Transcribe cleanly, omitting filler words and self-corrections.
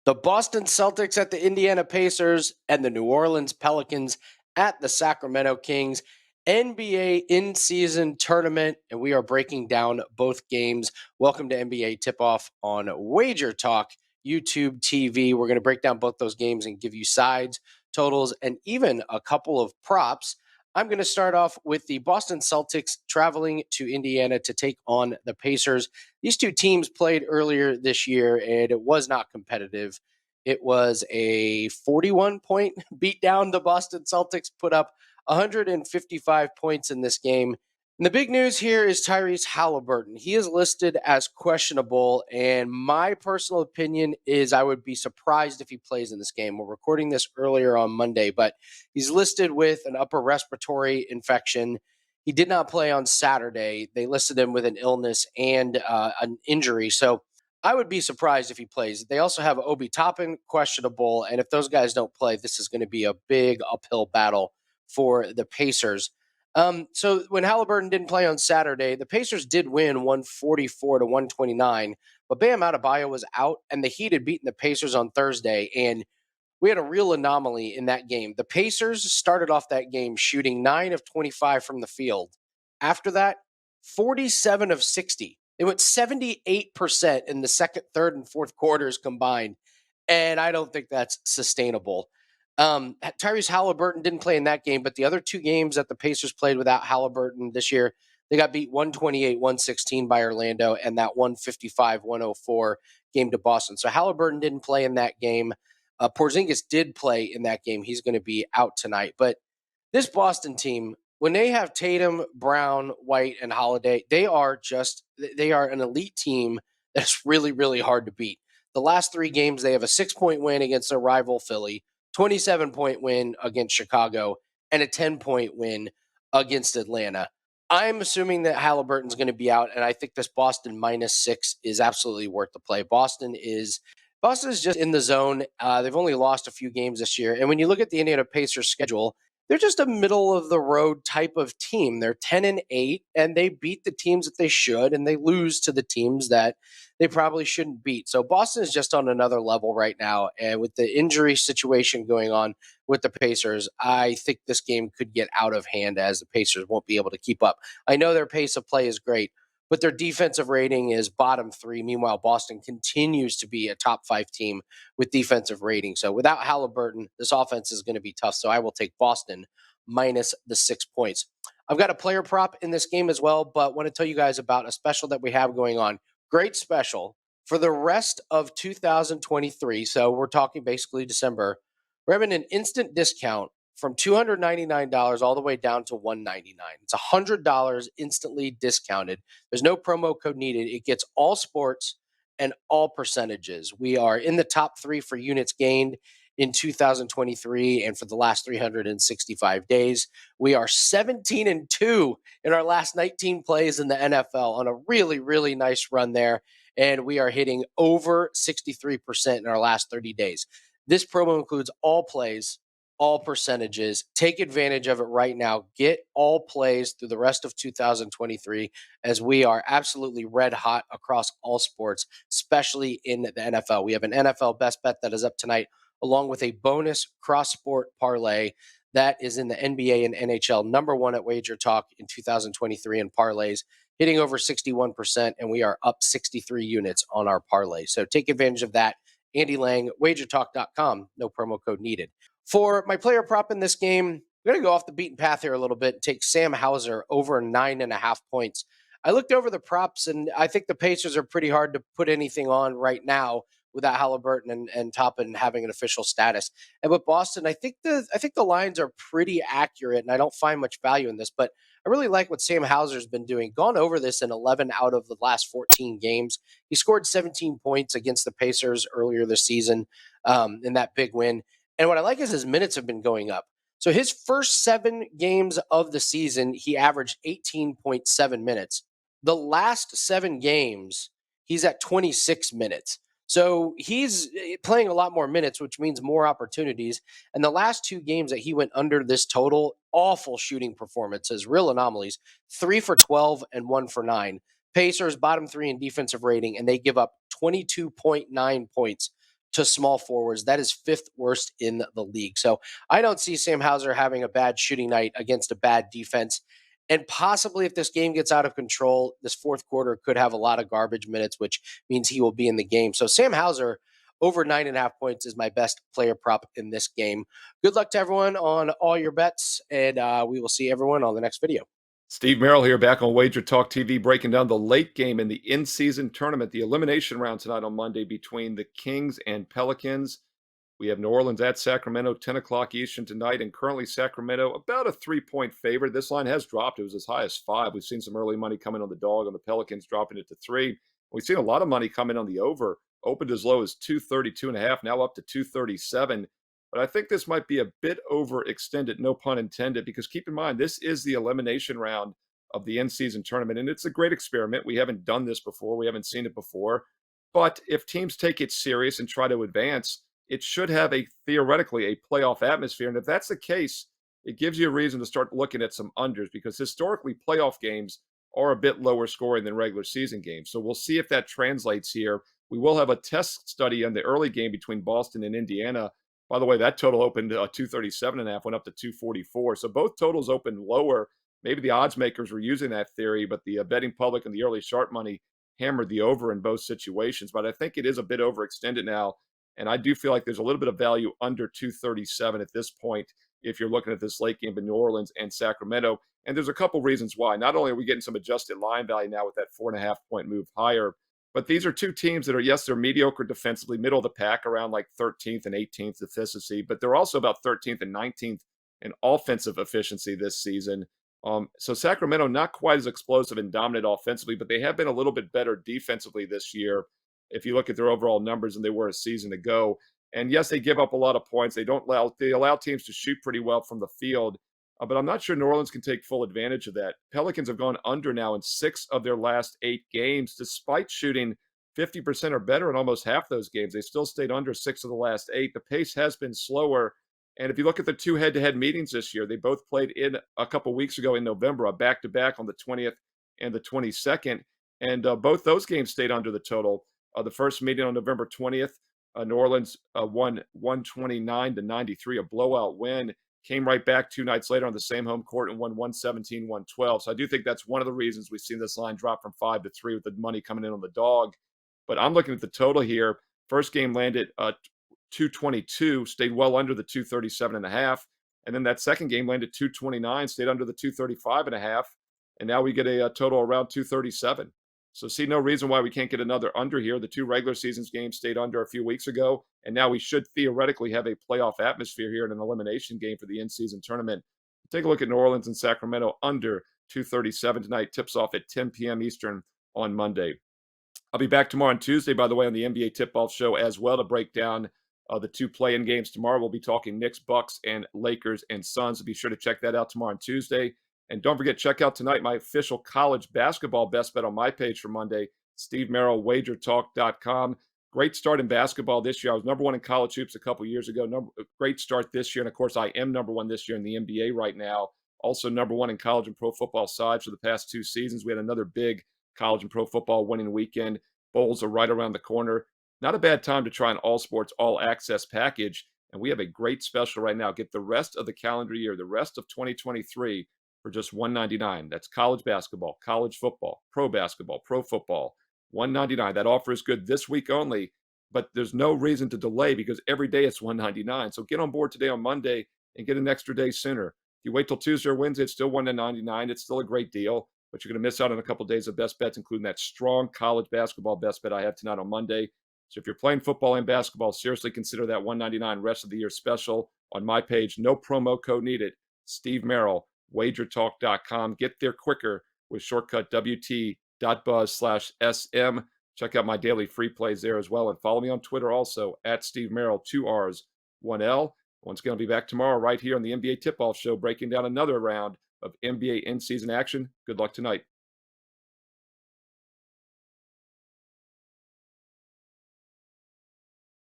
The Boston Celtics at the Indiana Pacers and the New Orleans Pelicans at the Sacramento Kings. NBA in-season tournament, and we are breaking down both games. Welcome to NBA Tip-Off on WagerTalk, YouTube TV. We're going to break down both those games and give you sides, totals, and even a couple of props. I'm going to start off with the Boston Celtics traveling to Indiana to take on the Pacers. These two teams played earlier this year, and it was not competitive. It was a 41-point beatdown. The Boston Celtics put up 155 points in this game. And the big news here is Tyrese Halliburton. He is listed as questionable, and my personal opinion is I would be surprised if he plays in this game. We're recording this earlier on Monday, but he's listed with an upper respiratory infection. He did not play on Saturday. They listed him with an illness and an injury. So I would be surprised if he plays. They also have Obi Toppin questionable, and if those guys don't play, this is going to be a big uphill battle for the Pacers. So when Halliburton didn't play on Saturday, the Pacers did win 144 to 129, but Bam Adebayo was out, and the Heat had beaten the Pacers on Thursday, and we had a real anomaly in that game. The Pacers started off that game shooting 9 of 25 from the field. After that, 47 of 60. They went 78% in the second, third, and fourth quarters combined, and I don't think that's sustainable. Tyrese Halliburton didn't play in that game, but the other two games that the Pacers played without Halliburton this year, they got beat 128-116 by Orlando, and that 155-104 game to Boston. So Halliburton didn't play in that game. Porzingis did play in that game. He's going to be out tonight. But this Boston team, when they have Tatum, Brown, White, and Holiday, they are an elite team that's really, really hard to beat. The last three games, they have a 6-point win against their rival Philly, 27-point win against Chicago, and a 10-point win against Atlanta. I'm assuming that Halliburton's going to be out, and I think this Boston -6 is absolutely worth the play. Boston is just in the zone. They've only lost a few games this year. And when you look at the Indiana Pacers schedule, they're just a middle of the road type of team. They're 10-8, and they beat the teams that they should, and they lose to the teams that they probably shouldn't beat. So Boston is just on another level right now. And with the injury situation going on with the Pacers, I think this game could get out of hand as the Pacers won't be able to keep up. I know their pace of play is great, but their defensive rating is bottom 3. Meanwhile, Boston continues to be a top 5 team with defensive rating. So without Halliburton, this offense is going to be tough. So I will take Boston minus the 6 points. I've got a player prop in this game as well, but want to tell you guys about a special that we have going on. Great special for the rest of 2023. So we're talking basically December. We're having an instant discount from $299 all the way down to $199. It's $100 instantly discounted. There's no promo code needed. It gets all sports and all percentages. We are in the top 3 for units gained in 2023 and for the last 365 days. We are 17-2 in our last 19 plays in the NFL on a really, really nice run there. And we are hitting over 63% in our last 30 days. This promo includes all plays, all percentages. Take advantage of it right now. Get all plays through the rest of 2023 as we are absolutely red hot across all sports, especially in the NFL. We have an NFL best bet that is up tonight, along with a bonus cross-sport parlay that is in the NBA and NHL #1 at WagerTalk in 2023 in parlays, hitting over 61%, and we are up 63 units on our parlay. So take advantage of that. Andy Lang, WagerTalk.com, no promo code needed. For my player prop in this game, I'm going to go off the beaten path here a little bit and take Sam Hauser over 9.5 points. I looked over the props, and I think the Pacers are pretty hard to put anything on right now without Halliburton and Toppin having an official status. And with Boston, I think the lines are pretty accurate, and I don't find much value in this, but I really like what Sam Hauser's been doing. Gone over this in 11 out of the last 14 games. He scored 17 points against the Pacers earlier this season in that big win. And what I like is his minutes have been going up. So his first 7 games of the season, he averaged 18.7 minutes. The last 7 games, he's at 26 minutes. So he's playing a lot more minutes, which means more opportunities. And the last 2 games that he went under this total, awful shooting performances, real anomalies, 3 for 12 and 1 for 9. Pacers bottom 3 in defensive rating, and they give up 22.9 points to small forwards. That is fifth worst in the league. So I don't see Sam Hauser having a bad shooting night against a bad defense. And possibly if this game gets out of control, this fourth quarter could have a lot of garbage minutes, which means he will be in the game. So Sam Hauser over 9.5 points is my best player prop in this game. Good luck to everyone on all your bets, and we will see everyone on the next video. Steve Merrill here, back on WagerTalk TV, breaking down the late game in the in-season tournament, the elimination round tonight on Monday between the Kings and Pelicans. We have New Orleans at Sacramento, 10 o'clock Eastern tonight, and currently Sacramento about a 3-point favorite. This line has dropped. It was as high as 5. We've seen some early money coming on the dog on the Pelicans, dropping it to 3. We've seen a lot of money come in on the over, opened as low as 232.5, now up to 237. But I think this might be a bit overextended, no pun intended, because keep in mind, this is the elimination round of the in-season tournament, and it's a great experiment. We haven't done this before. We haven't seen it before. But if teams take it serious and try to advance, it should have theoretically a playoff atmosphere. And if that's the case, it gives you a reason to start looking at some unders, because historically playoff games are a bit lower scoring than regular season games. So we'll see if that translates here. We will have a test study on the early game between Boston and Indiana. By the way, that total opened 237.5, went up to 244. So both totals opened lower. Maybe the odds makers were using that theory, but the betting public and the early sharp money hammered the over in both situations. But I think it is a bit overextended now. And I do feel like there's a little bit of value under 237 at this point if you're looking at this late game in New Orleans and Sacramento. And there's a couple reasons why. Not only are we getting some adjusted line value now with that 4.5-point move higher, but these are two teams that are, yes, they're mediocre defensively, middle of the pack, around like 13th and 18th efficiency, but they're also about 13th and 19th in offensive efficiency this season. So Sacramento, not quite as explosive and dominant offensively, but they have been a little bit better defensively this year if you look at their overall numbers than they were a season ago. And yes, they give up a lot of points. They allow teams to shoot pretty well from the field. But I'm not sure New Orleans can take full advantage of that. Pelicans have gone under now in 6 of their last 8 games, despite shooting 50% or better in almost half those games. They still stayed under 6 of the last 8. The pace has been slower. And if you look at the 2 head-to-head meetings this year, they both played in a couple weeks ago in November, a back-to-back on the 20th and the 22nd. And both those games stayed under the total. The first meeting on November 20th, New Orleans won 129-93, a blowout win. Came right back 2 nights later on the same home court and won 117-112. So I do think that's one of the reasons we've seen this line drop from 5 to 3 with the money coming in on the dog. But I'm looking at the total here. First game landed 222, stayed well under the 237.5. And then that second game landed 229, stayed under the 235.5. And now we get a total around 237. So see no reason why we can't get another under here. The 2 regular seasons games stayed under a few weeks ago, and now we should theoretically have a playoff atmosphere here in an elimination game for the in-season tournament. Take a look at New Orleans and Sacramento under 237 tonight. Tips off at 10 p.m. Eastern on Monday. I'll be back tomorrow on Tuesday, by the way, on the NBA Tip-Off Show as well to break down the 2 play-in games tomorrow. We'll be talking Knicks, Bucks, and Lakers and Suns. So be sure to check that out tomorrow on Tuesday. And don't forget, check out tonight my official college basketball best bet on my page for Monday, Steve Merrill, WagerTalk.com. Great start in basketball this year. I was number 1 in college hoops a couple years ago. Great start this year. And, of course, I am number 1 this year in the NBA right now. Also number 1 in college and pro football sides for the past 2 seasons. We had another big college and pro football winning weekend. Bowls are right around the corner. Not a bad time to try an all sports, all access package. And we have a great special right now. Get the rest of the calendar year, the rest of 2023, for just $199. That's college basketball, college football, pro basketball, pro football, $199. That offer is good this week only, but there's no reason to delay because every day it's $199. So get on board today on Monday and get an extra day sooner. If you wait till Tuesday or Wednesday, it's still $199. It's still a great deal, but you're going to miss out on a couple of days of best bets, including that strong college basketball best bet I have tonight on Monday. So if you're playing football and basketball, seriously consider that $199 rest of the year special on my page. No promo code needed. Steve Merrill, WagerTalk.com. Get there quicker with shortcut WT.buzz/SM. Check out my daily free plays there as well. And follow me on Twitter also at Steve Merrill, 2 R's, 1 L. Once again, I'll be back tomorrow right here on the NBA Tip-Off Show, breaking down another round of NBA in-season action. Good luck tonight.